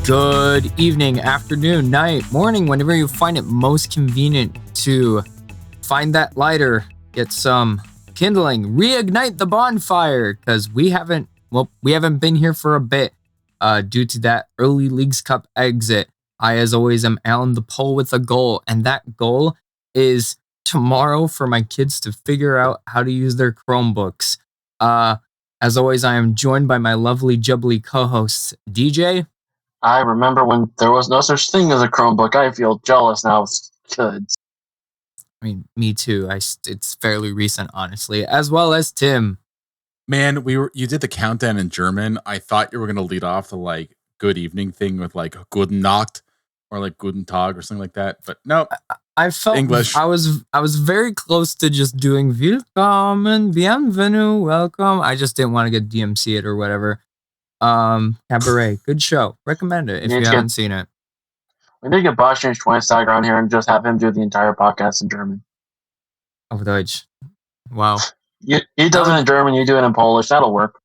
Good evening, afternoon, night, morning, whenever you find it most convenient to find that lighter, get some kindling, reignite the bonfire, because we haven't been here for a bit due to that early Leagues Cup exit. I, as always, am Alan the Pole with a goal, and that goal is tomorrow for my kids to figure out how to use their Chromebooks. As always, I am joined by my lovely jubbly co-hosts, DJ. I remember when there was no such thing as a Chromebook. I feel jealous now of kids. I mean, me too. It's fairly recent, honestly, as well as Tim. Man, you did the countdown in German. I thought you were gonna lead off the like good evening thing with like Guten Nacht or like Guten Tag or something like that. But no, I felt English. I was very close to just doing Willkommen, Bienvenue, welcome. I just didn't want to get DMC'd or whatever. Cabaret, good show. Recommend it if you haven't seen it. We need to get Bastian Schweinsteiger on here and just have him do the entire podcast in German. Auf Deutsch. Wow. He does it in German, you do it in Polish. That'll work.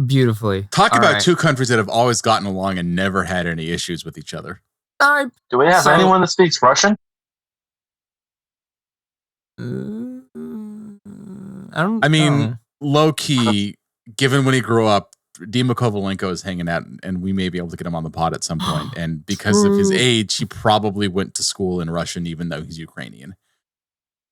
Beautifully. Talk about two countries that have always gotten along and never had any issues with each other. Do we have anyone that speaks Russian? I don't know. Low key, given when he grew up, Dima Kovalenko is hanging out, and we may be able to get him on the pod at some point. And because of his age, he probably went to school in Russian, even though he's Ukrainian.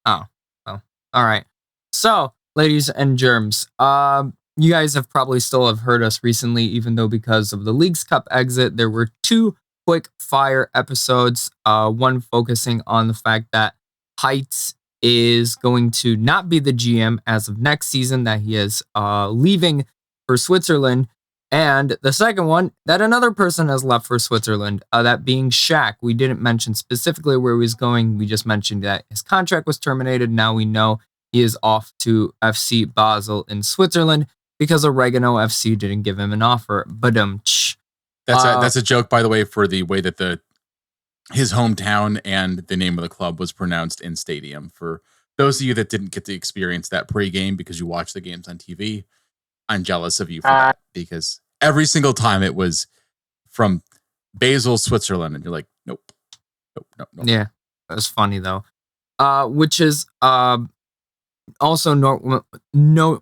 Oh, all right. So, ladies and germs, you guys have probably still have heard us recently, even though because of the Leagues Cup exit, there were two quick fire episodes. One focusing on the fact that Heights is going to not be the GM as of next season, that he is leaving for Switzerland. And the second one, that another person has left for Switzerland, that being Shaq. We didn't mention specifically where he was going. We just mentioned that his contract was terminated. Now we know he is off to FC Basel in Switzerland because Oregano FC didn't give him an offer. That's a joke, by the way, for the way that his hometown and the name of the club was pronounced in stadium. For those of you that didn't get to experience that pregame because you watched the games on TV, I'm jealous of you for that, because every single time it was from Basel, Switzerland, and you're like, nope. Yeah, that was funny though. Which is also noteworthy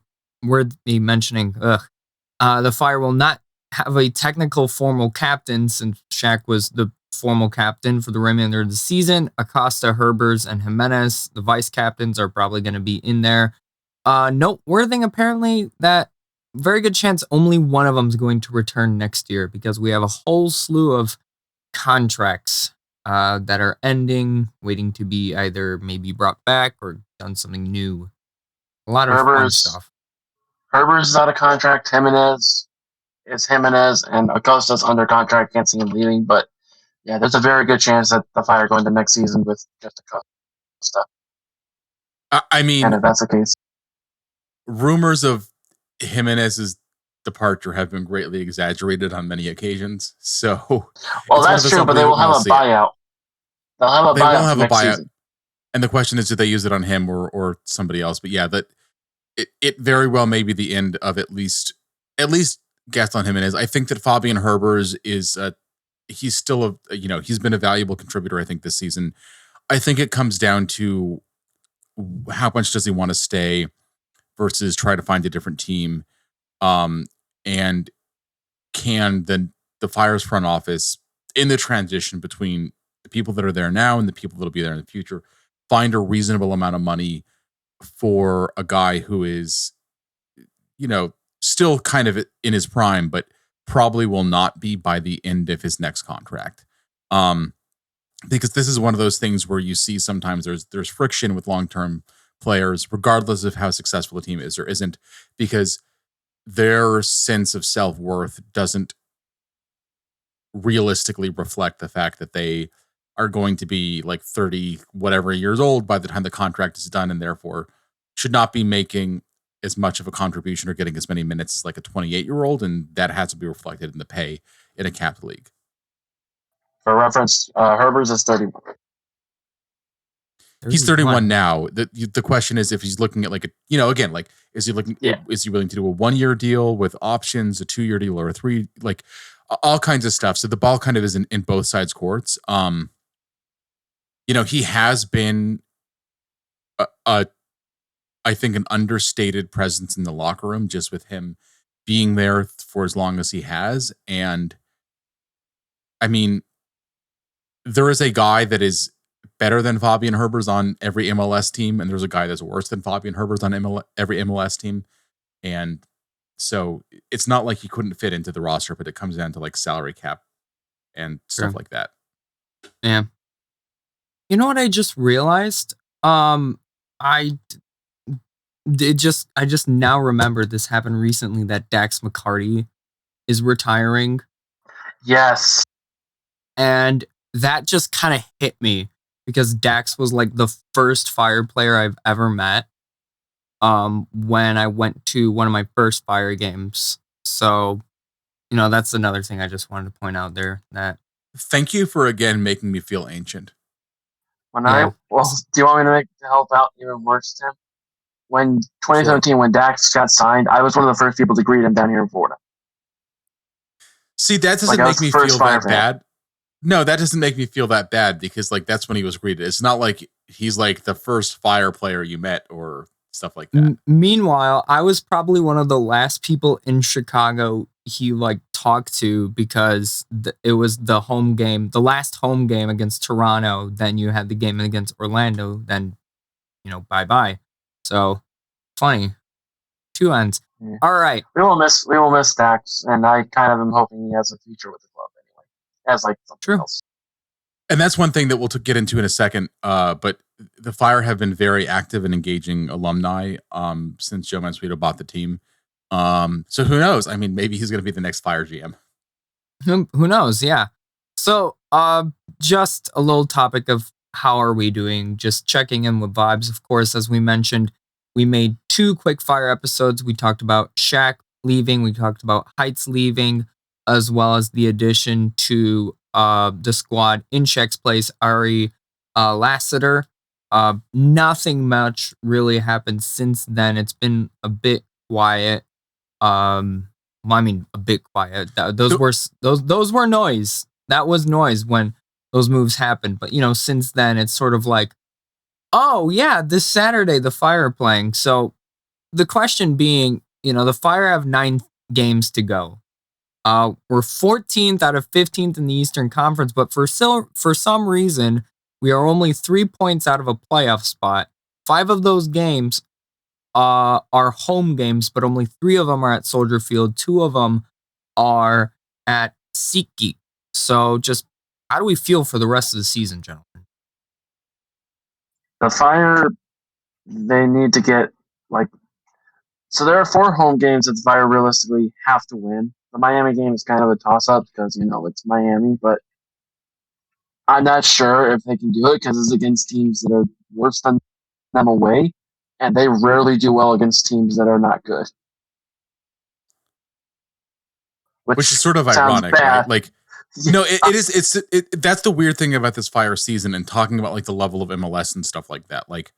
mentioning. The Fire will not have a technical formal captain since Shaq was the formal captain for the remainder of the season. Acosta, Herbers, and Jimenez, the vice captains, are probably going to be in there. Noteworthy apparently that very good chance only one of them is going to return next year, because we have a whole slew of contracts that are ending, waiting to be either maybe brought back or done something new. A lot of fun stuff. Herbers is out of contract. Jimenez, and Acosta's under contract. Can't see him leaving, but yeah, there's a very good chance that the Fire go into next season with just Acosta. And if that's the case, rumors of Jimenez's departure have been greatly exaggerated on many occasions. So, well, that's true, but they will have a buyout. They'll have a buyout next season. And the question is, do they use it on him or somebody else? But yeah, that it very well may be the end of at least Gaston Jimenez. I think that Fabian Herbers is he's still he's been a valuable contributor, I think, this season. I think it comes down to how much does he want to stay versus try to find a different team. And can the Fire's front office, in the transition between the people that are there now and the people that'll be there in the future, find a reasonable amount of money for a guy who is, still kind of in his prime, but probably will not be by the end of his next contract. Because this is one of those things where you see sometimes there's friction with long-term players, regardless of how successful a team is or isn't, because their sense of self-worth doesn't realistically reflect the fact that they are going to be like 30 whatever years old by the time the contract is done, and therefore should not be making as much of a contribution or getting as many minutes as like a 28-year-old, and that has to be reflected in the pay in a capped league. For reference, Herbers is 31. He's 31 now. The question is if he's looking at like again, like is he looking? Yeah. Is he willing to do a 1-year deal with options, a 2-year deal, or a 3? Like all kinds of stuff. So the ball kind of is in both sides courts. He has been I think an understated presence in the locker room just with him being there for as long as he has. And I mean, there is a guy that is better than Fabian Herbers on every MLS team, and there's a guy that's worse than Fabian Herbers on every MLS team. And so it's not like he couldn't fit into the roster, but it comes down to like salary cap and stuff like that. Yeah. You know what I just realized? I just now remembered this happened recently that Dax McCarty is retiring. Yes. And that just kind of hit me because Dax was like the first Fire player I've ever met when I went to one of my first Fire games. So, that's another thing I just wanted to point out there. That thank you for again making me feel ancient. Do you want me to help out even worse, Tim? When 2017, when Dax got signed, I was one of the first people to greet him down here in Florida. See, that doesn't make me feel that bad. No, that doesn't make me feel that bad because like that's when he was greeted. It's not like he's like the first Fire player you met or stuff like that. Meanwhile, I was probably one of the last people in Chicago he like talked to because it was the home game, the last home game against Toronto. Then you had the game against Orlando. Then, bye-bye. So funny. 2 ends. Yeah. All right. We will miss Dax, and I kind of am hoping he has a future with the club anyway. As like something else. And that's one thing that we'll get into in a second. But the Fire have been very active and engaging alumni since Joe Mansueto bought the team. So who knows? I mean, maybe he's going to be the next Fire GM. Who knows? Yeah. So just a little topic of how are we doing? Just checking in with vibes. Of course, as we mentioned, we made 2 quick Fire episodes. We talked about Shaq leaving. We talked about Heights leaving, as well as the addition to the squad in Shaq's place, Ari Lassiter. Nothing much really happened since then. It's been a bit quiet. A bit quiet. Those were noise. That was noise when those moves happened. But since then, it's sort of like, oh yeah, this Saturday the Fire are playing. So the question being, the Fire have 9 games to go. We're 14th out of 15th in the Eastern Conference, but for some reason, we are only 3 points out of a playoff spot. 5 of those games are home games, but only 3 of them are at Soldier Field. 2 of them are at SeatGeek. So just how do we feel for the rest of the season, gentlemen? The Fire, they need to get so there are 4 home games that the Fire realistically have to win. The Miami game is kind of a toss-up because, it's Miami, but I'm not sure if they can do it because it's against teams that are worse than them away, and they rarely do well against teams that are not good. Which is sort of ironic, right? Like, it is. That's the weird thing about this Fire season and talking about like the level of MLS and stuff like that. Like,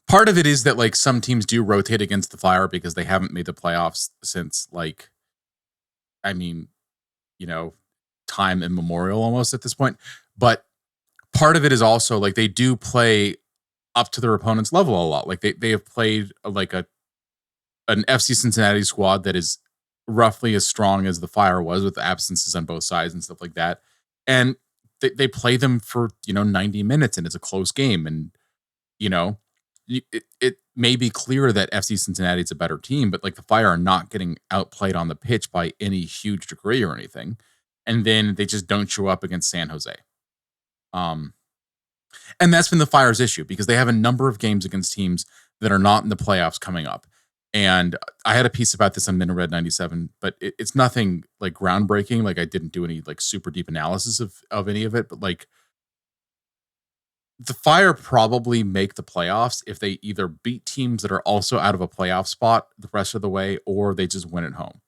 part of it is that like some teams do rotate against the Fire because they haven't made the playoffs since like, time immemorial almost at this point. But part of it is also like they do play up to their opponent's level a lot. Like they have played like an FC Cincinnati squad that is roughly as strong as the Fire was with the absences on both sides and stuff like that. And they play them for, 90 minutes and it's a close game. And, it may be clear that FC Cincinnati is a better team, but like the Fire are not getting outplayed on the pitch by any huge degree or anything. And then they just don't show up against San Jose. And that's been the Fire's issue because they have a number of games against teams that are not in the playoffs coming up. And I had a piece about this on Minute 97, but it's nothing like groundbreaking. Like I didn't do any like super deep analysis of any of it, but like the Fire probably make the playoffs if they either beat teams that are also out of a playoff spot the rest of the way, or they just win at home.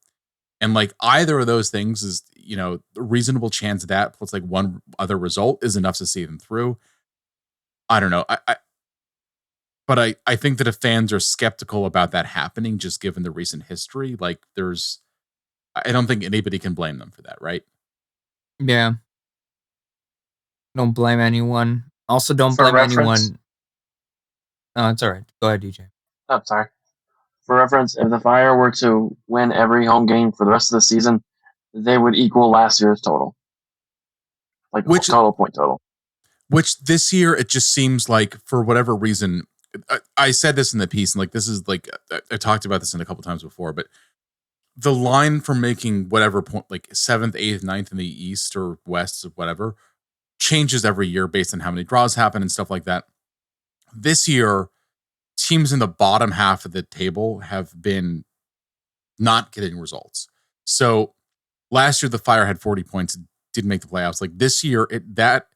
And like either of those things is, a reasonable chance of that plus like one other result is enough to see them through. I don't know. But I think that if fans are skeptical about that happening, just given the recent history, like I don't think anybody can blame them for that, right? Yeah. Don't blame anyone. Also, don't For blame reference, anyone. Oh, it's all right. Go ahead, DJ. oh, sorry. For reference, if the Fire were to win every home game for the rest of the season, they would equal last year's total, like Which total point total. Which this year it just seems like for whatever reason, I said this in the piece, and like this is like I talked about this in a couple times before, but the line for making whatever point, like 7th, 8th, 9th in the East or West or whatever, changes every year based on how many draws happen and stuff like that. This year, teams in the bottom half of the table have been not getting results. So last year the Fire had 40 points, didn't make the playoffs. Like this year, that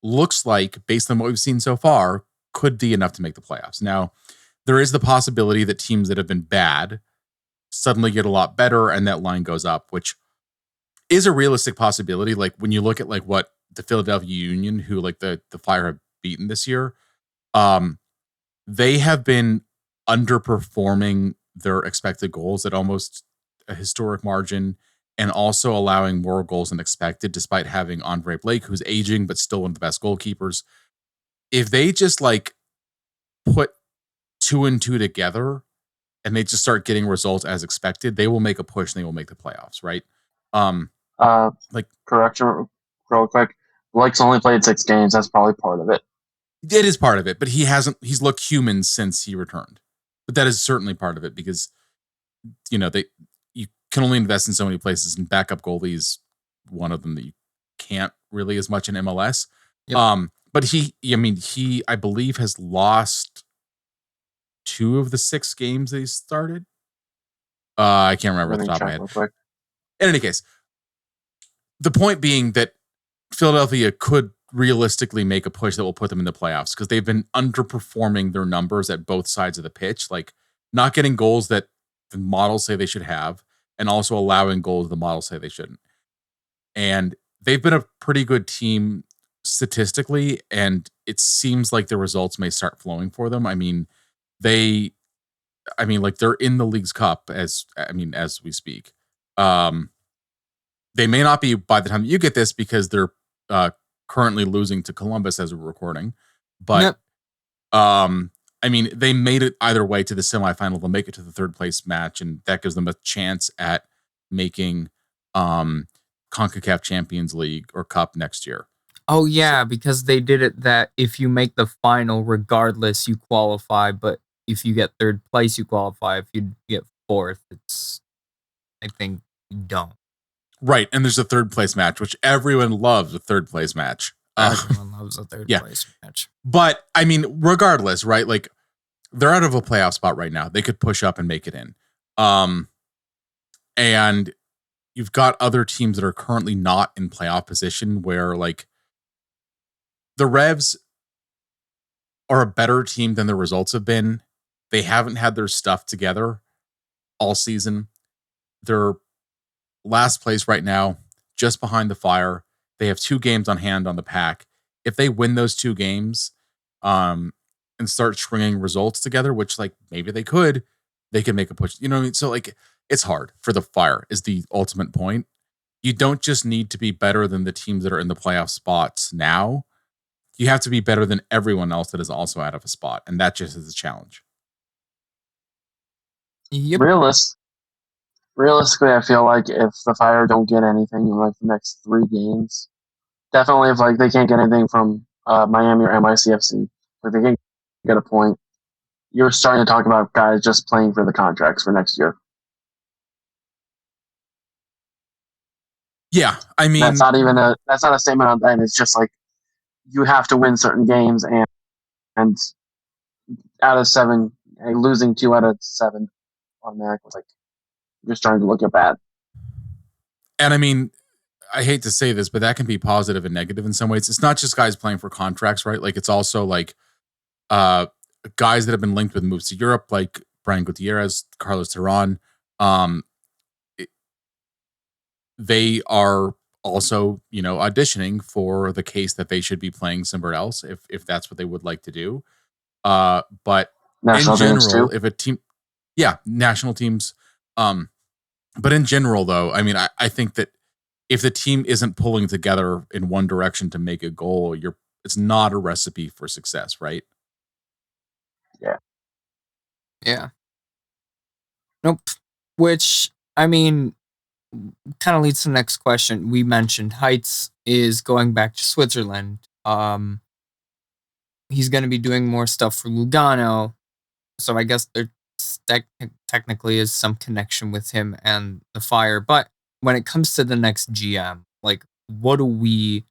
looks like, based on what we've seen so far, could be enough to make the playoffs. Now, there is the possibility that teams that have been bad suddenly get a lot better and that line goes up, which is a realistic possibility. Like when you look at like what the Philadelphia Union, who like the Fire have beaten this year, they have been underperforming their expected goals at almost a historic margin, and also allowing more goals than expected, despite having Andre Blake, who's aging but still one of the best goalkeepers. If they just like put 2 and 2 together and they just start getting results as expected, they will make a push and they will make the playoffs, right? Like Correction, real quick. Blake's only played 6 games. That's probably part of it. it is part of it, but he's looked human since he returned. But that is certainly part of it because you can only invest in so many places, and backup goalies one of them that you can't really as much in MLS. Yep. But he I believe has lost 2 of the 6 games that he started. I can't remember off the top of my head. In any case, the point being that Philadelphia could realistically make a push that will put them in the playoffs because they've been underperforming their numbers at both sides of the pitch, like not getting goals that the models say they should have, and also allowing goals the models say they shouldn't. And they've been a pretty good team statistically, and it seems like the results may start flowing for them. They're in the League's Cup as we speak. They may not be by the time you get this because they're currently losing to Columbus as we're recording, but yep. They made it either way to the semifinal. They'll make it to the 3rd place match, and that gives them a chance at making CONCACAF Champions League or Cup next year. Oh yeah, because they did it that if you make the final, regardless, you qualify. But if you get 3rd place, you qualify. If you get 4th, I think you don't. Right, and there's a 3rd place match, which everyone loves a 3rd place match. Everyone loves a 3rd place match. But regardless, right? Like they're out of a playoff spot right now. They could push up and make it in. And you've got other teams that are currently not in playoff position where like the Revs are a better team than the results have been. They haven't had their stuff together all season. They're last place right now, just behind the Fire. They have 2 games on hand on the pack. If they win those 2 games and start stringing results together, which like maybe they could make a push. You know what I mean? So like it's hard for the Fire is the ultimate point. You don't just need to be better than the teams that are in the playoff spots now. You have to be better than everyone else that is also out of a spot. And that just is a challenge. Yep. Realistically, I feel like if the Fire don't get anything in like the next 3 games, definitely if like they can't get anything from Miami or NYCFC, like they can't get a point, you're starting to talk about guys just playing for the contracts for next year. Yeah, that's not a statement on that. It's just like you have to win certain games, and out of 7, losing 2 out of 7 automatically, like you're starting to look at bad. And I hate to say this, but that can be positive and negative in some ways. It's not just guys playing for contracts, right? Like it's also like guys that have been linked with moves to Europe, like Brian Gutierrez, Carlos Terán. They are also, auditioning for the case that they should be playing somewhere else if that's what they would like to do. But National in teams general, too. if a team, national teams. But in general, though, I mean, I think that if the team isn't pulling together in one direction to make a goal, it's not a recipe for success, right? Yeah. Nope. Which, I mean, kind of leads to the next question. We mentioned Heights is going back to Switzerland. He's going to be doing more stuff for Lugano. So I guess there technically is some connection with him and the Fire. But when it comes to the next GM, like, what do we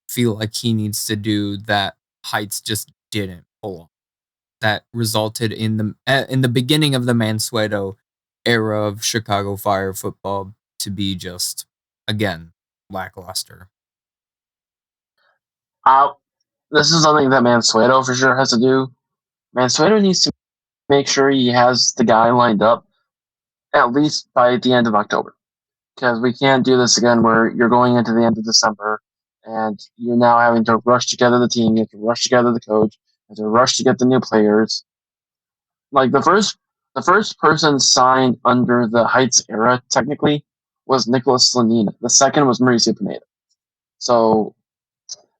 feel like he needs to do that Heights just didn't pull off? That resulted in the beginning of the Mansueto era of Chicago Fire football to be just, again, lackluster. This is something that Mansueto for sure has to do. Mansueto needs to make sure he has the guy lined up at least by the end of October. Because we can't do this again where you're going into the end of December and you're now having to rush together the team, you have to rush together the coach, you have to rush to get the new players. Like the first person signed under the Heights era technically was Nicholas Slanina. The second was Mauricio Pineda. So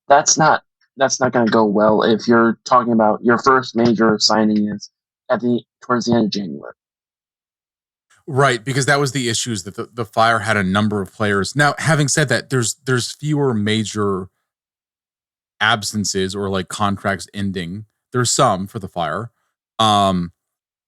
that's not going to go well if you're talking about your first major signing is towards the end of January. Right, because that was the issues that the Fire had a number of players. Now, having said that, there's fewer major absences or like contracts ending. There's some for the Fire. But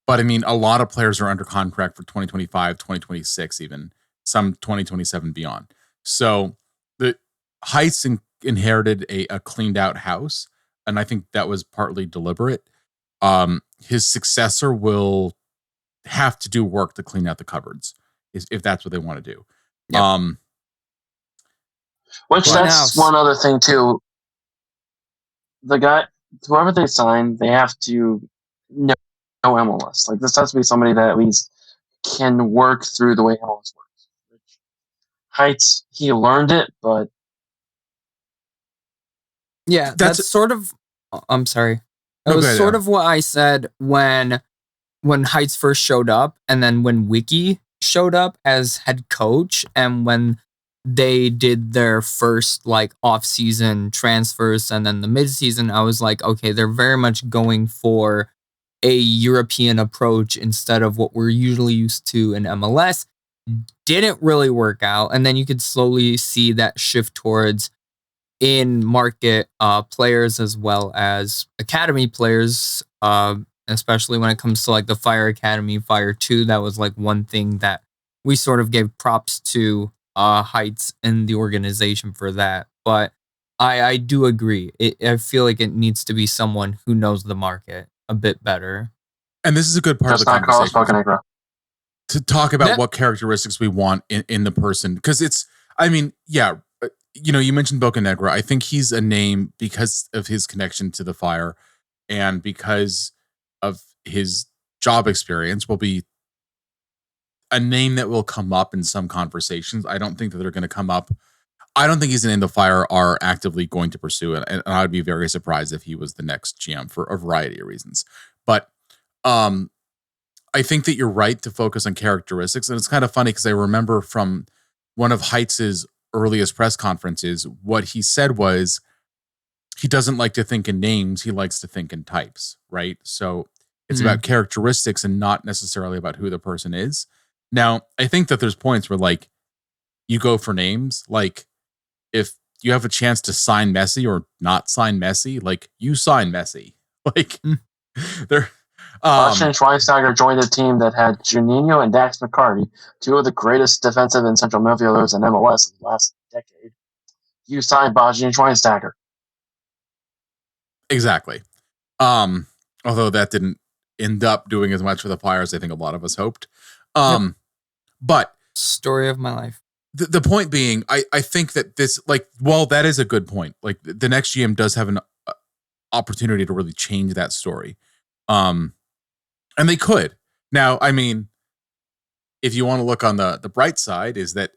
I mean, a lot of players are under contract for 2025, 2026, even some 2027 beyond. So the Heights inherited a cleaned out house, and I think that was partly deliberate. His successor will have to do work to clean out the cupboards, if that's what they want to do. Yep. Which that's one other thing too. The guy, whoever they sign, they have to know MLS. Like this has to be somebody that at least can work through the way MLS works. Heights, he learned it, but yeah, that's sort of. I'm sorry. It was sort of what I said when Heights first showed up, and then when Wiki showed up as head coach, and when they did their first like off-season transfers and then the mid-season, I was like, okay, they're very much going for a European approach instead of what we're usually used to in MLS. Didn't really work out. And then you could slowly see that shift towards in-market players as well as academy players, especially when it comes to like the Fire Academy, Fire 2. That was like one thing that we sort of gave props to Heights and the organization for that. But I do agree. I feel like it needs to be someone who knows the market a bit better. And this is a good part of the conversation to talk about what characteristics we want in the person. Because it's, I mean, yeah, you mentioned Bocanegra. I think he's a name because of his connection to the Fire and because of his job experience will be a name that will come up in some conversations. I don't think that they're going to come up. I don't think he's a name the Fire are actively going to pursue. And I would be very surprised if he was the next GM for a variety of reasons. But I think that you're right to focus on characteristics. And it's kind of funny because I remember from one of Heights' earliest press conferences, what he said was he doesn't like to think in names. He likes to think in types, right? So it's about characteristics and not necessarily about who the person is. Now, I think that there's points where like you go for names, like if you have a chance to sign Messi or not sign Messi, like you sign Messi. Like they're Bastian Schweinsteiger joined a team that had Juninho and Dax McCarty, two of the greatest defensive and central midfielders in MLS in the last decade. You signed Bastian Schweinsteiger. Exactly. Although that didn't end up doing as much for the Fire as I think a lot of us hoped. But story of my life. The point being, I think that this, like, well, that is a good point. Like the next GM does have an opportunity to really change that story. And they could. Now, I mean, if you want to look on the bright side, is that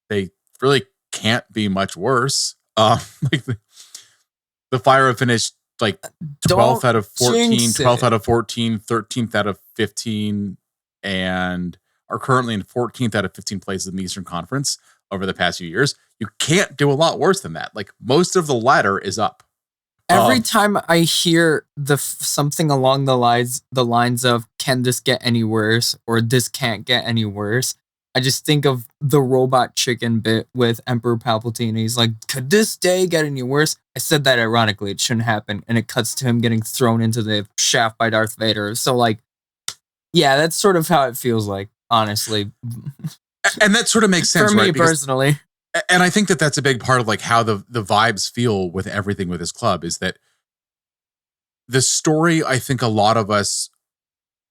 they really can't be much worse. Like the Fire have finished like Don't 12th out of 14, jinx 12th it. out of 14, 13th out of 15, and are currently in 14th out of 15 places in the Eastern Conference over the past few years. You can't do a lot worse than that. Like, most of the ladder is up. Every time I hear something along the lines of "Can this get any worse?" or "This can't get any worse," I just think of the robot chicken bit with Emperor Palpatine. He's like, "Could this day get any worse?" I said that ironically; it shouldn't happen, and it cuts to him getting thrown into the shaft by Darth Vader. So, like, yeah, that's sort of how it feels like, honestly. And that sort of makes sense, for me right? Because, personally. and I think that that's a big part of like how the vibes feel with everything with this club is that the story I think a lot of us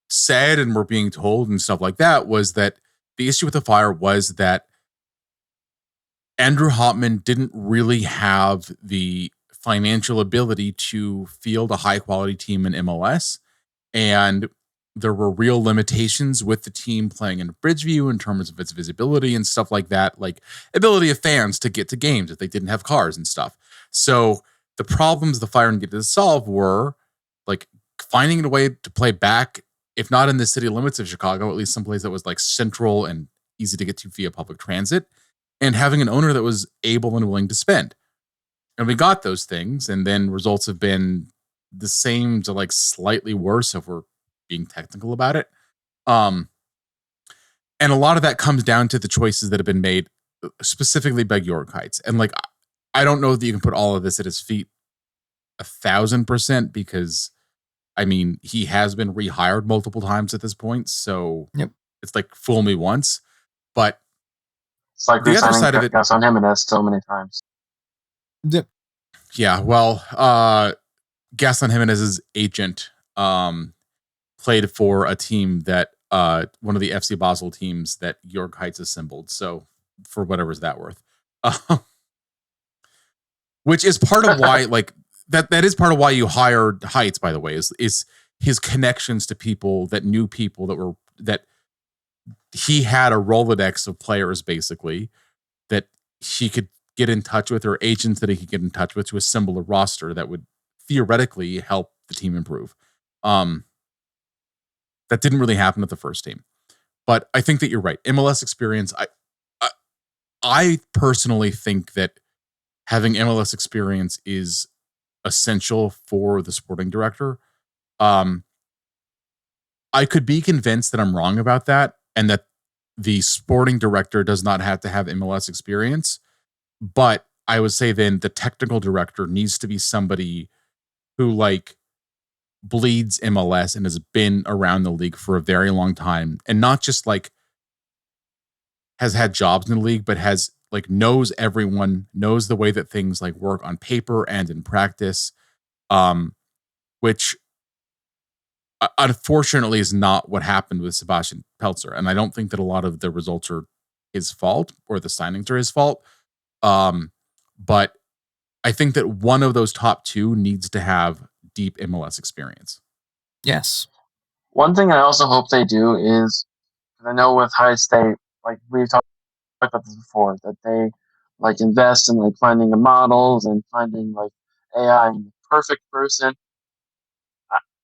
said and were being told and stuff like that was that the issue with the Fire was that Andrew Hopman didn't really have the financial ability to field a high quality team in MLS. And there were real limitations with the team playing in Bridgeview in terms of its visibility and stuff like that, like ability of fans to get to games if they didn't have cars and stuff. So the problems the Fire needed to solve were like finding a way to play back, if not in the city limits of Chicago, at least someplace that was like central and easy to get to via public transit, and having an owner that was able and willing to spend. And we got those things, and then results have been the same to like slightly worse if we're being technical about it. And a lot of that comes down to the choices that have been made specifically by Georg Heitz. And like, I don't know that you can put all of this at his feet 1,000% because I mean, he has been rehired multiple times at this point. So It's like fool me once, but it's like the other side of it, Gus on Jimenez so many times. Yeah. Well, Gaston Jimenez's agent, played for a team that one of the FC Basel teams that Georg Heitz assembled. So for whatever's that worth, which is part of why, like that is part of why you hired Heitz, by the way, is his connections to people that knew people that he had a Rolodex of players basically that he could get in touch with, or agents that he could get in touch with to assemble a roster that would theoretically help the team improve. That didn't really happen with the first team, but I think that you're right. MLS experience. I personally think that having MLS experience is essential for the sporting director. I could be convinced that I'm wrong about that, and that the sporting director does not have to have MLS experience. But I would say then the technical director needs to be somebody who like bleeds MLS and has been around the league for a very long time, and not just like has had jobs in the league, but has like knows everyone, knows the way that things like work on paper and in practice, which unfortunately is not what happened with Sebastian Peltzer. And I don't think that a lot of the results are his fault or the signings are his fault. But I think that one of those top two needs to have deep MLS experience. Yes. One thing I also hope they do is, I know with High State, like we've talked about this before, that they like invest in like finding the models and finding like AI and the perfect person.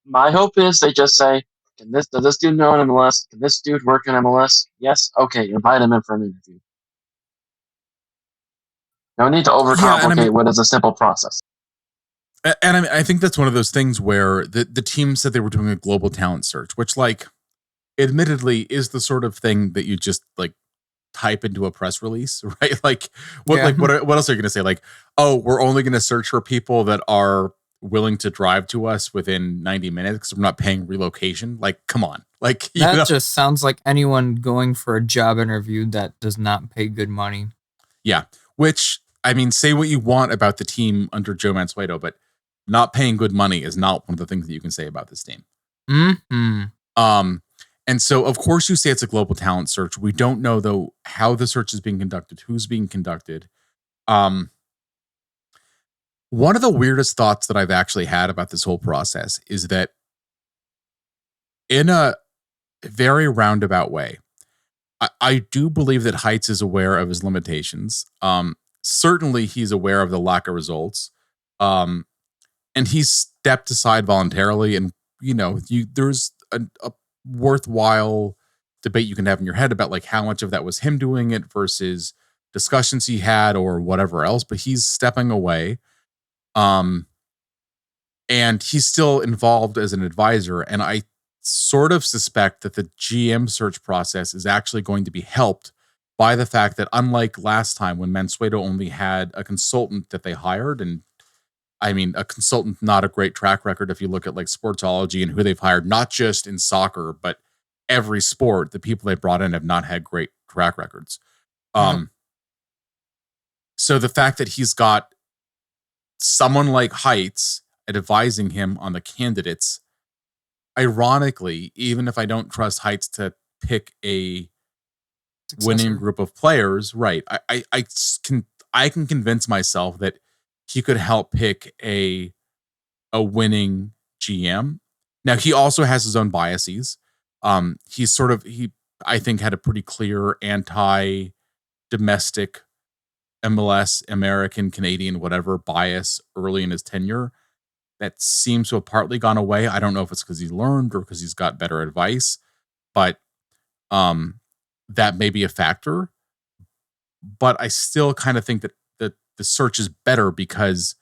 My hope is they just say, does this dude know an MLS? Can this dude work in MLS? Yes? Okay, invite him in for an interview. No need to overcomplicate what is a simple process. And I mean, I think that's one of those things where the team said they were doing a global talent search, which like admittedly is the sort of thing that you just like type into a press release, right? Like what else are you going to say? Like, oh, we're only going to search for people that are willing to drive to us within 90 minutes because we're not paying relocation. Like, come on. Like that just sounds like anyone going for a job interview that does not pay good money. Yeah. Which, I mean, say what you want about the team under Joe Mansueto, but not paying good money is not one of the things that you can say about this team. Mm-hmm. And so, of course, you say it's a global talent search. We don't know, though, how the search is being conducted, who's being conducted. One of the weirdest thoughts that I've actually had about this whole process is that in a very roundabout way, I do believe that Heitz is aware of his limitations. Certainly, he's aware of the lack of results. And and he stepped aside voluntarily. And there's a worthwhile debate you can have in your head about like how much of that was him doing it versus discussions he had or whatever else. But he's stepping away, and he's still involved as an advisor. And I sort of suspect that the GM search process is actually going to be helped by the fact that, unlike last time when Mansueto only had a consultant that they hired, and I mean, a consultant, not a great track record if you look at like Sportsology and who they've hired, not just in soccer, but every sport, the people they brought in have not had great track records. So the fact that he's got someone like Heights advising him on the candidates, ironically, even if I don't trust Heights to pick a winning group of players, right? I can convince myself that he could help pick a winning GM. Now he also has his own biases. He I think had a pretty clear anti-domestic MLS, American, Canadian, whatever bias early in his tenure that seems to have partly gone away. I don't know if it's because he learned or because he's got better advice, but that may be a factor. But I still kind of think that the search is better because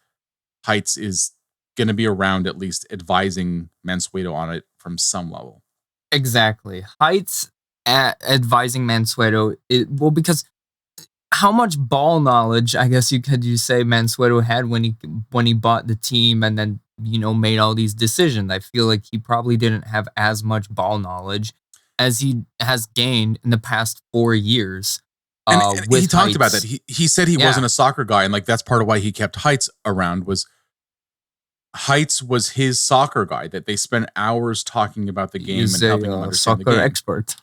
Heights is going to be around at least advising Mansueto on it from some level. Exactly. Heights advising Mansueto, because how much ball knowledge, I guess you say Mansueto had when he bought the team and then, made all these decisions. I feel like he probably didn't have as much ball knowledge as he has gained in the past 4 years. And he talked about that. He said he wasn't a soccer guy, and like that's part of why he kept Heights around. Was Heights was his soccer guy that they spent hours talking about the game and helping him understand the game. Soccer expert.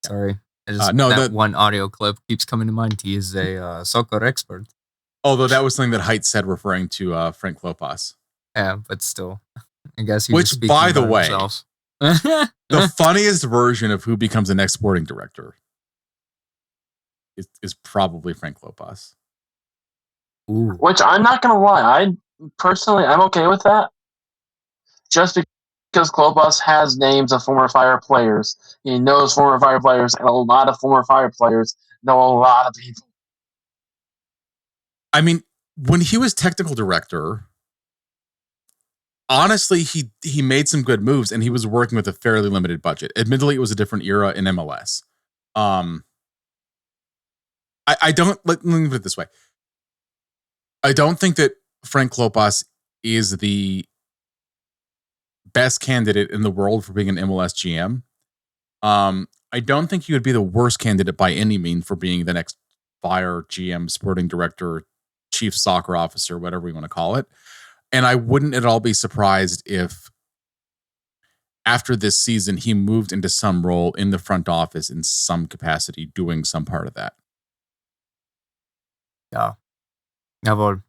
Sorry, that one audio clip keeps coming to mind. He is a soccer expert. Although that was something that Heights said referring to Frank Klopas. Yeah, but still, I guess he which, by the way, the funniest version of who becomes the next sporting director is probably Frank Klopas. Ooh. Which I'm not going to lie. I'm okay with that. Just because Klopas has names of former Fire players. He knows former Fire players, and a lot of former Fire players know a lot of people. I mean, when he was technical director, honestly, he made some good moves, and he was working with a fairly limited budget. Admittedly, it was a different era in MLS. I don't, let me put it this way. I don't think that Frank Klopas is the best candidate in the world for being an MLS GM. I don't think he would be the worst candidate by any means for being the next Fire GM, sporting director, chief soccer officer, whatever we want to call it. And I wouldn't at all be surprised if after this season, he moved into some role in the front office in some capacity, doing some part of that. Yeah. Jawohl.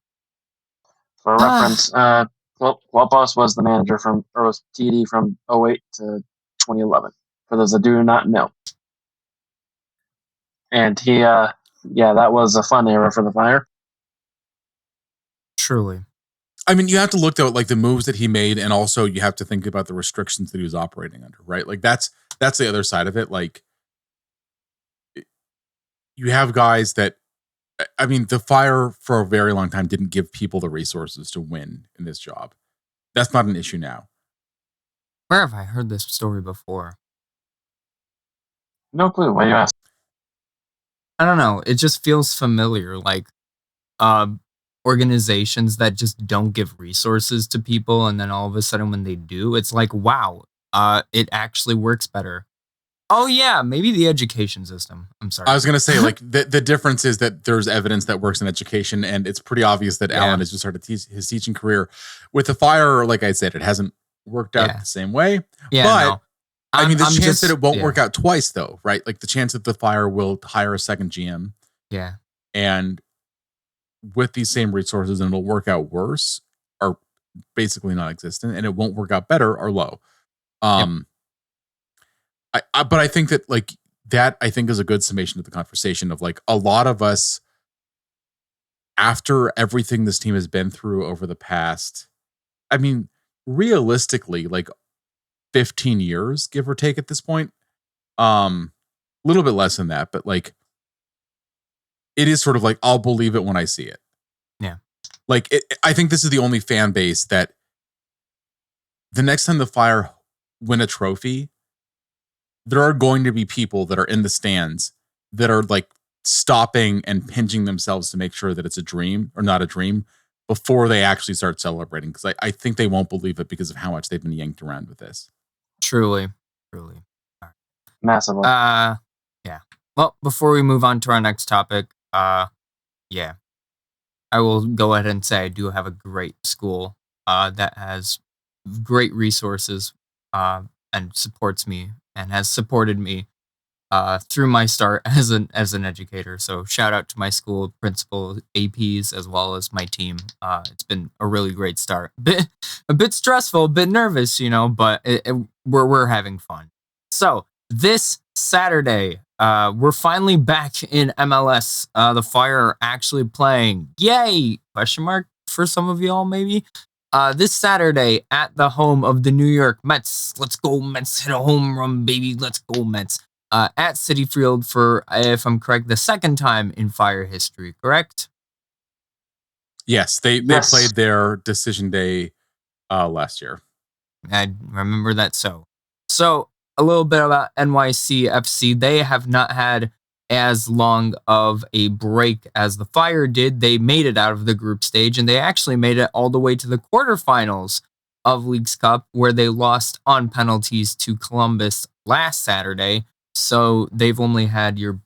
For reference, Klopas was the manager was TD from 2008 to 2011. For those that do not know. And he, that was a fun era for the Fire. Truly. I mean, you have to look at like the moves that he made, and also you have to think about the restrictions that he was operating under, right? Like that's the other side of it. Like you have guys that, I mean, the Fire for a very long time didn't give people the resources to win in this job. That's not an issue now. Where have I heard this story before? No clue. Why you ask? I don't know. It just feels familiar. Like organizations that just don't give resources to people, and then all of a sudden when they do, it's like, wow, it actually works better. Oh yeah, maybe the education system. I'm sorry. I was gonna say, like, the difference is that there's evidence that works in education, and it's pretty obvious that Alan has just started his teaching career. With the Fire, like I said, it hasn't worked out the same way. Yeah, but I mean, the chance that it won't work out twice, though, right? Like the chance that the Fire will hire a second GM, and with these same resources, and it'll work out worse, are basically non-existent, and it won't work out better, are low. But I think that like that, I think is a good summation of the conversation of like a lot of us after everything this team has been through over the past, I mean, realistically, like 15 years, give or take at this point. A little bit less than that, but like it is sort of like I'll believe it when I see it. Yeah. Like I think this is the only fan base that the next time the Fire win a trophy, there are going to be people that are in the stands that are like stopping and pinching themselves to make sure that it's a dream or not a dream before they actually start celebrating. Because I think they won't believe it because of how much they've been yanked around with this. Truly. Massively. Yeah. Well, before we move on to our next topic, yeah, I will go ahead and say I do have a great school that has great resources and supports me and has supported me through my start as an educator. So shout out to my school principal, APs, as well as my team. It's been a really great start. A bit stressful, a bit nervous, but we're having fun. So this Saturday, we're finally back in MLS. The Fire are actually playing. Yay! Question mark for some of y'all, maybe. This Saturday at the home of the New York Mets. Let's go Mets, hit a home run, baby. Let's go Mets. At Citi Field for, if I'm correct, the second time in Fire history, correct? Yes, they played their decision day last year. I remember that. So a little bit about NYCFC. They have not had as long of a break as the Fire did. They made it out of the group stage, and they actually made it all the way to the quarterfinals of Leagues Cup, where they lost on penalties to Columbus last Saturday. So they've only had your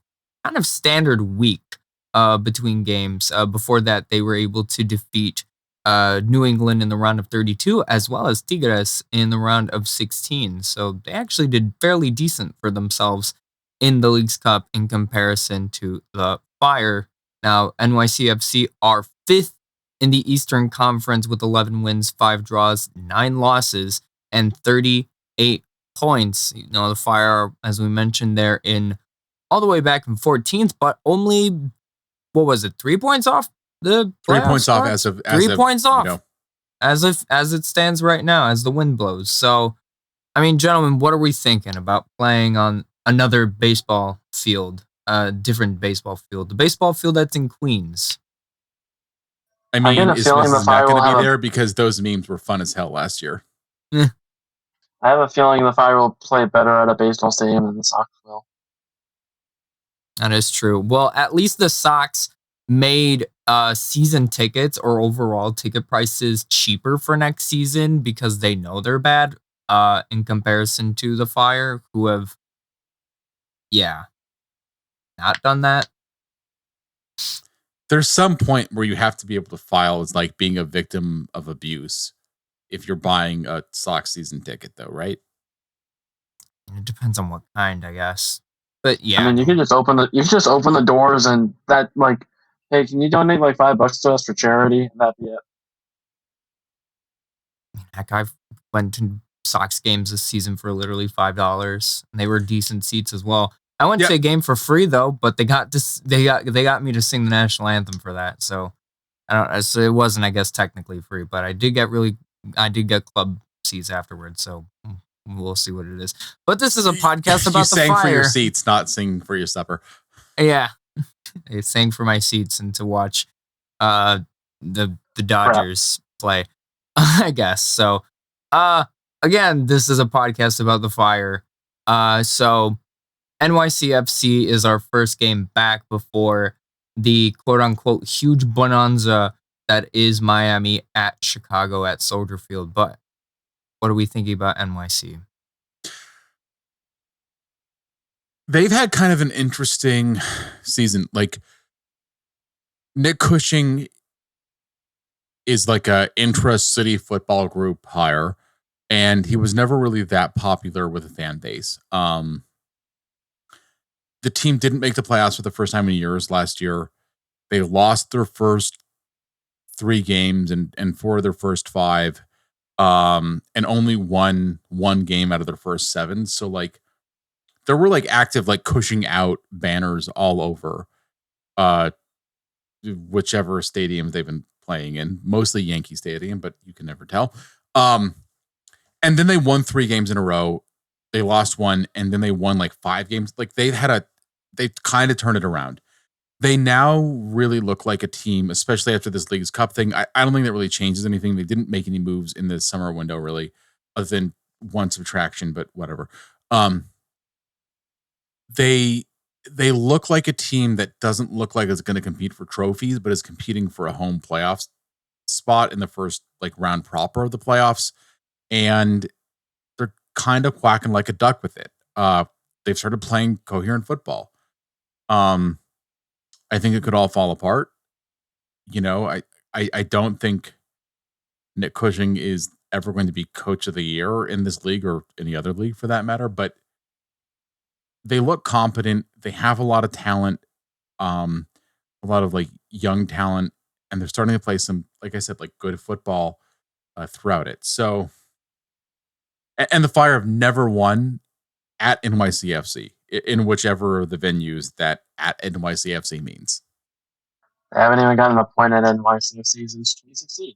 kind of standard week between games. Before that, they were able to defeat New England in the round of 32, as well as Tigres in the round of 16. So they actually did fairly decent for themselves in the Leagues Cup in comparison to the Fire. Now, NYCFC are 5th in the Eastern Conference with 11 wins, 5 draws, 9 losses, and 38 points. The Fire, as we mentioned, they're in all the way back in 14th, but only, 3 points off the 3 points off as it stands right now, as the wind blows. So, I mean, gentlemen, what are we thinking about playing on another baseball field, different baseball field, the baseball field that's in Queens? I mean, is Mrs. not going to be there because those memes were fun as hell last year? I have a feeling the Fire will play better at a baseball stadium than the Sox will. That is true. Well, at least the Sox made season tickets or overall ticket prices cheaper for next season because they know they're bad in comparison to the Fire, who have, not done that. There's some point where you have to be able to file as like being a victim of abuse if you're buying a Sox season ticket, though, right? It depends on what kind, I guess. But yeah, I mean, you can just open the doors and that, like, hey, can you donate like $5 to us for charity? That'd be it. Heck, I've went to Sox games this season for literally $5, and they were decent seats as well. I went to a game for free though, but they got me to sing the national anthem for that. So so it wasn't, I guess, technically free, but I did get club seats afterwards. So we'll see what it is. But this is a podcast about the Fire. You sang for your seats, not sing for your supper. Yeah, I sang for my seats and to watch the Dodgers play, I guess. So again, this is a podcast about the Fire. So NYCFC is our first game back before the quote-unquote huge bonanza that is Miami at Chicago at Soldier Field. But what are we thinking about NYC? They've had kind of an interesting season. Like, Nick Cushing is like a intra-city football group hire, and he was never really that popular with the fan base. The team didn't make the playoffs for the first time in years last year. They lost their first 3 games and 4 of their first 5, and only won 1 game out of their first 7. So like there were like active like Cushing out banners all over whichever stadiums they've been playing in, mostly Yankee Stadium, but you can never tell. And then they won 3 games in a row. They lost 1, and then they won like 5 games. Like they kind of turned it around. They now really look like a team, especially after this Leagues Cup thing. I don't think that really changes anything. They didn't make any moves in the summer window, really, other than one subtraction, but whatever. They look like a team that doesn't look like it's going to compete for trophies, but is competing for a home playoffs spot in the first like round proper of the playoffs. And they're kind of quacking like a duck with it. They've started playing coherent football. I think it could all fall apart. You know, I don't think Nick Cushing is ever going to be coach of the year in this league or any other league for that matter, but they look competent. They have a lot of talent, a lot of like young talent, and they're starting to play some, like I said, like good football throughout it. So, and the Fire have never won at NYCFC in whichever of the venues that at NYCFC means. They haven't even gotten a point at NYCFC since 2016.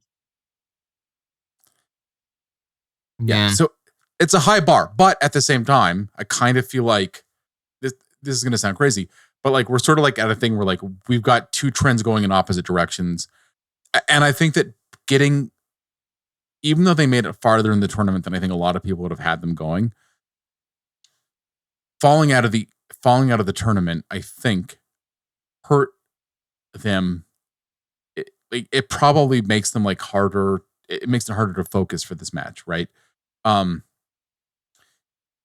Yeah. So it's a high bar, but at the same time, I kind of feel like this is going to sound crazy, but like we're sort of like at a thing where like we've got 2 trends going in opposite directions. And I think that even though they made it farther in the tournament than I think a lot of people would have had them going, falling out of the tournament, I think hurt them. It probably makes them like harder. It makes it harder to focus for this match, right?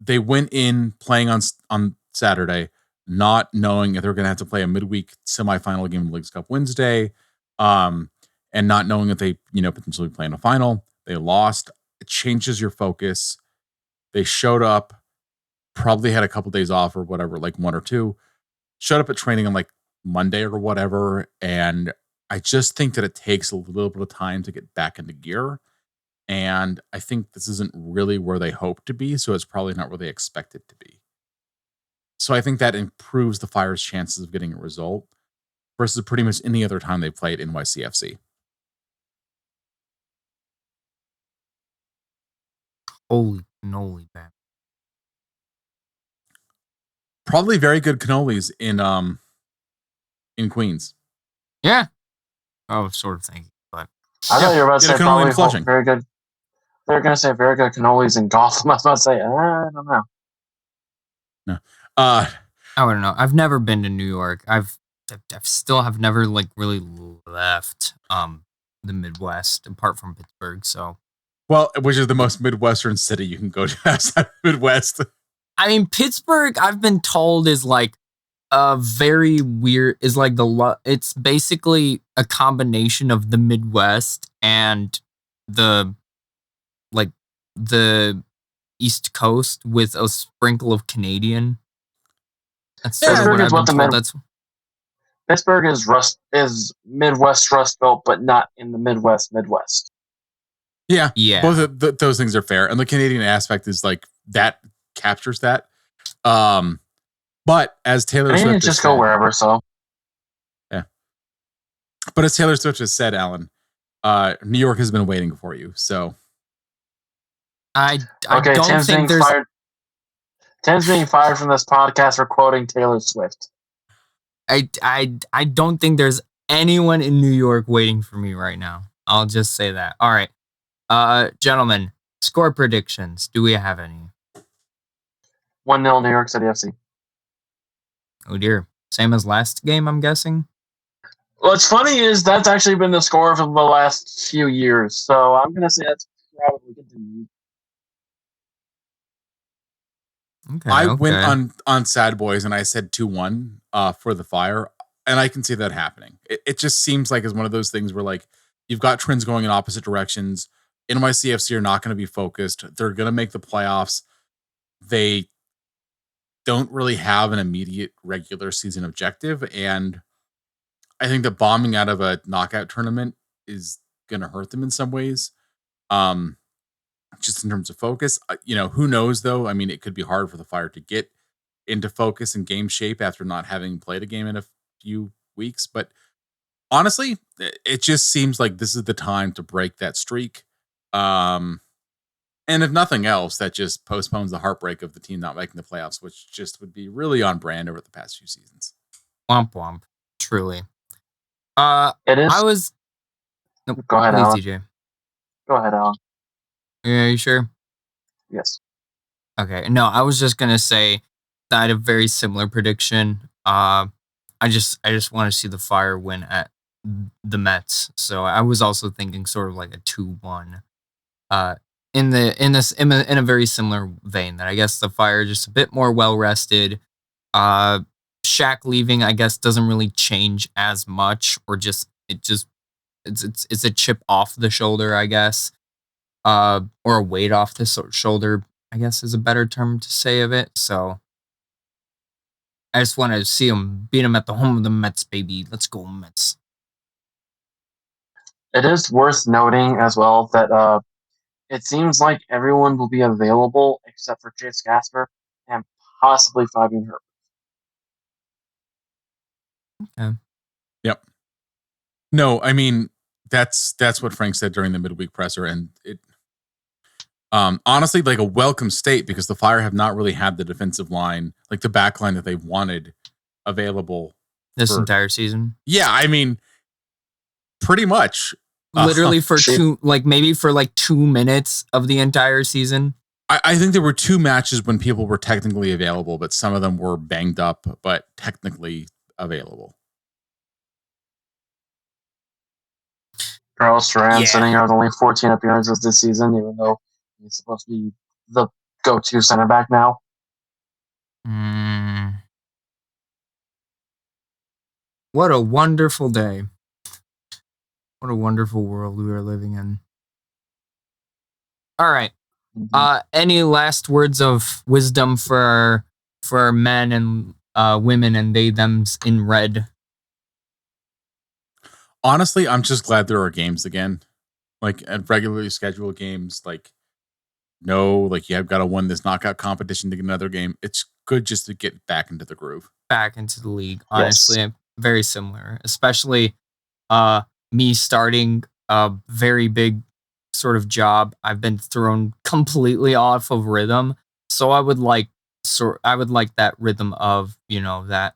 They went in playing on Saturday, not knowing if they're going to have to play a midweek semifinal game in the Leagues Cup Wednesday, and not knowing if they potentially play in a final. They lost. It changes your focus. They showed up, probably had a couple days off or whatever, like 1 or 2. Showed up at training on like Monday or whatever, and I just think that it takes a little bit of time to get back into gear. And I think this isn't really where they hope to be, so it's probably not where they expect it to be. So I think that improves the Fire's chances of getting a result versus pretty much any other time they played NYCFC. Holy cannoli, man. Probably very good cannolis in Queens. Yeah. I was sort of thinking, but I thought you were about to say probably very good. They're going to say very good cannolis in Gotham. I was about to say, I don't know. No. I don't know. I've never been to New York. I've still have never like really left the Midwest apart from Pittsburgh. So, well, which is the most Midwestern city you can go to outside the Midwest. I mean, Pittsburgh, I've been told is like a very weird. Is like it's basically a combination of the Midwest and the East Coast with a sprinkle of Canadian. That's sort of what I've been told. Pittsburgh is Midwest Rust Belt, but not in the Midwest. Yeah. Both of those things are fair, and the Canadian aspect is like that captures that. But as Taylor Swift just go wherever. So yeah. But as Taylor Swift has said, Alan, New York has been waiting for you. So I don't think there's. Tim's being fired from this podcast for quoting Taylor Swift. I don't think there's anyone in New York waiting for me right now. I'll just say that. All right. Gentlemen, score predictions. Do we have any? 1-0 New York City FC. Oh dear. Same as last game, I'm guessing? What's funny is that's actually been the score for the last few years. So I'm going to say that's probably continued. Okay, I went on Sad Boys and I said 2-1 for the Fire, and I can see that happening. It just seems like it's one of those things where like you've got trends going in opposite directions. NYCFC are not going to be focused. They're going to make the playoffs. They don't really have an immediate regular season objective, and I think the bombing out of a knockout tournament is going to hurt them in some ways. Just in terms of focus, who knows though? I mean, it could be hard for the Fire to get into focus and game shape after not having played a game in a few weeks, but honestly, it just seems like this is the time to break that streak. And if nothing else, that just postpones the heartbreak of the team not making the playoffs, which just would be really on brand over the past few seasons. Womp womp. Truly. It is. I was. Nope, Go ahead, please, Alan. DJ. Go ahead, Alan. Yeah, you sure? Yes. Okay. No, I was just gonna say that I had a very similar prediction. I just want to see the Fire win at the Mets. So I was also thinking sort of like a 2-1. In a very similar vein, that I guess the Fire are just a bit more well rested. Shaq leaving, I guess, doesn't really change as much, or it's a chip off the shoulder, I guess, or a weight off the shoulder, I guess is a better term to say of it. So I just want to see him beat him at the home of the Mets, baby. Let's go Mets. It is worth noting as well that it seems like everyone will be available except for Chase Gasper and possibly Fabian Herbert. Okay. Yep. No, I mean that's what Frank said during the midweek presser, and it honestly like a welcome state, because the Fire have not really had the defensive line, like the back line that they wanted available This entire season. Yeah, I mean, pretty much. Literally for maybe for 2 minutes of the entire season. I think there were 2 matches when people were technically available, but some of them were banged up, but technically available. Carlos Duran sitting out with only 14 appearances this season, even though he's supposed to be the go-to center back now. What a wonderful day. What a wonderful world we are living in. All right. Any last words of wisdom for our men and women and they thems in red? Honestly, I'm just glad there are games again, like at regularly scheduled games. Like, no, like you have got to win this knockout competition to get another game. It's good just to get back into the groove, back into the league. Honestly, very similar, especially me starting a very big sort of job. I've been thrown completely off of rhythm, so I would like that rhythm of, that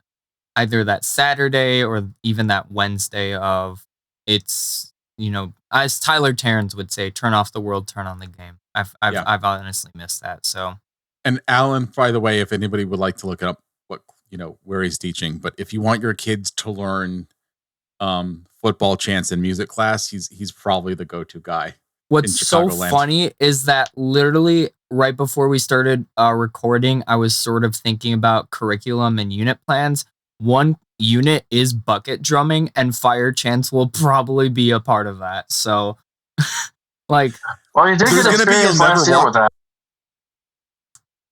either that Saturday or even that Wednesday of, it's, as Tyler Terrence would say, turn off the world, turn on the game. I've honestly missed that. So, and Alan, by the way, if anybody would like to look up where he's teaching, but if you want your kids to learn football chants in music class, he's probably the go-to guy. What's so funny is that literally right before we started recording, I was sort of thinking about curriculum and unit plans. One unit is bucket drumming, and fire chants will probably be a part of that. So, well, you did get experience last year with that.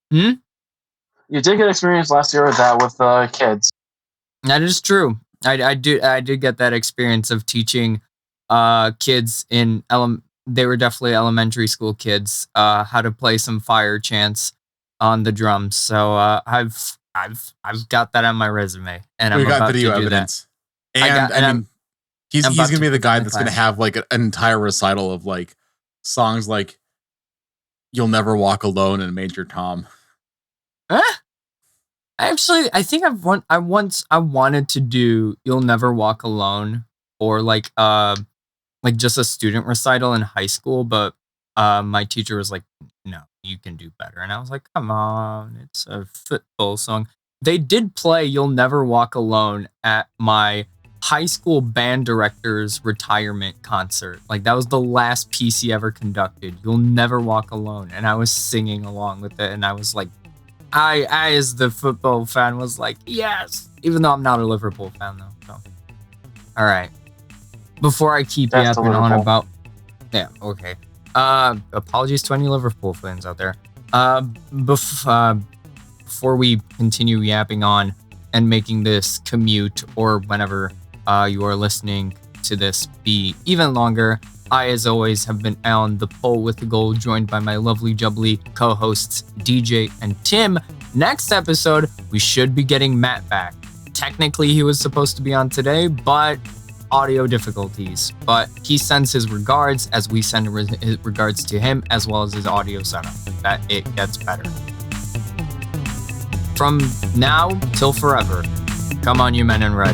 You did get experience last year with that with kids. That is true. I did get that experience of teaching kids in they were definitely elementary school kids how to play some fire chants on the drums. So I've got that on my resume, and we got video evidence. And he's gonna be the guy that's gonna have like an entire recital of like songs like "You'll Never Walk Alone" and "Major Tom." Actually, I think I wanted to do "You'll Never Walk Alone" or like just a student recital in high school, but my teacher was like, "No, you can do better." And I was like, "Come on, it's a football song." They did play "You'll Never Walk Alone" at my high school band director's retirement concert. Like, that was the last piece he ever conducted. "You'll Never Walk Alone." And I was singing along with it, and I was like, I as the football fan was like, yes, even though I'm not a Liverpool fan though. So, all right. Before I keep yapping on about, okay. Apologies to any Liverpool fans out there. Before we continue yapping on and making this commute or whenever you are listening to this be even longer, I, as always, have been Alan, the Pole with the Goal, joined by my lovely jubbly co-hosts DJ and Tim. Next episode, we should be getting Matt back. Technically, he was supposed to be on today, but audio difficulties, but he sends his regards as we send his regards to him, as well as his audio setup, that it gets better. From now till forever, come on, you men in red.